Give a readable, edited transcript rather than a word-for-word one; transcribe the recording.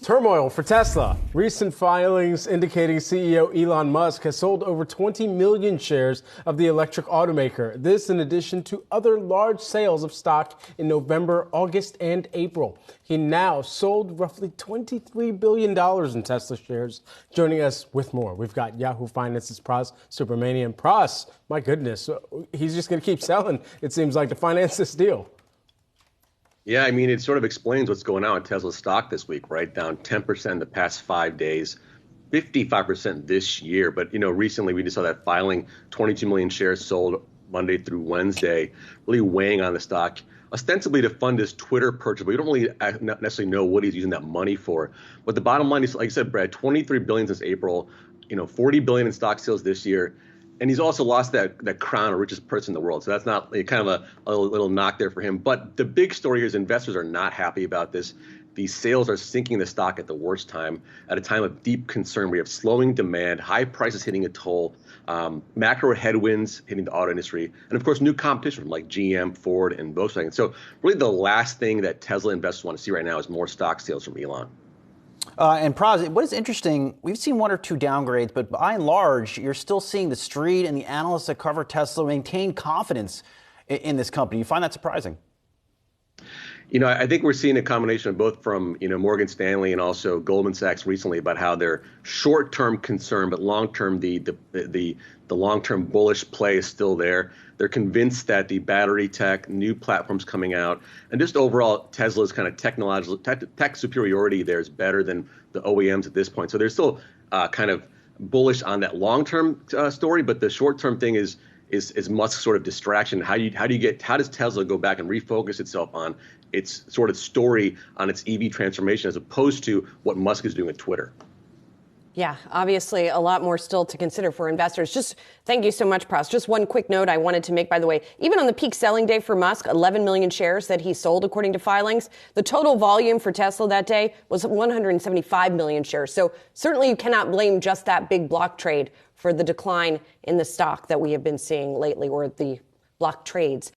Turmoil for Tesla. Recent filings indicating CEO Elon Musk has sold over 20 million shares of the electric automaker. This in addition to other large sales of stock in November, August, and April. He now sold roughly $23 billion in Tesla shares. Joining us with more, we've got Yahoo Finance's Pras Subramanian. Pras, my goodness, he's just going to keep selling, it seems like, to finance this deal. Yeah, I mean, it sort of explains what's going on with Tesla's stock this week, right? Down 10% in the past 5 days, 55% this year. But, recently we just saw that filing, 22 million shares sold Monday through Wednesday, really weighing on the stock, ostensibly to fund his Twitter purchase. But we don't really not necessarily know what he's using that money for. But the bottom line is, like I said, Brad, 23 billion since April, 40 billion in stock sales this year. And he's also lost that crown of richest person in the world. So that's not kind of a little knock there for him. But the big story here is investors are not happy about this. These sales are sinking the stock at the worst time, at a time of deep concern. We have slowing demand, high prices hitting a toll, macro headwinds hitting the auto industry, and of course, new competition from like GM, Ford, and Volkswagen. So really the last thing that Tesla investors want to see right now is more stock sales from Elon. And Pras, what is interesting, we've seen one or two downgrades, but by and large, you're still seeing the street and the analysts that cover Tesla maintain confidence in this company. You find that surprising? I think we're seeing a combination of both from, Morgan Stanley and also Goldman Sachs recently about how they're short-term concern, but long-term, the long-term bullish play is still there. They're convinced that the battery tech, new platforms coming out, and just overall Tesla's kind of technological tech superiority there is better than the OEMs at this point. So they're still kind of bullish on that long-term story, but the short-term thing is Musk's sort of distraction. How does Tesla go back and refocus itself on its sort of story on its EV transformation as opposed to what Musk is doing with Twitter? Yeah, obviously a lot more still to consider for investors. Just thank you so much, Pras. Just one quick note I wanted to make, by the way. Even on the peak selling day for Musk, 11 million shares that he sold, according to filings. The total volume for Tesla that day was 175 million shares. So certainly you cannot blame just that big block trade for the decline in the stock that we have been seeing lately, or the block trades.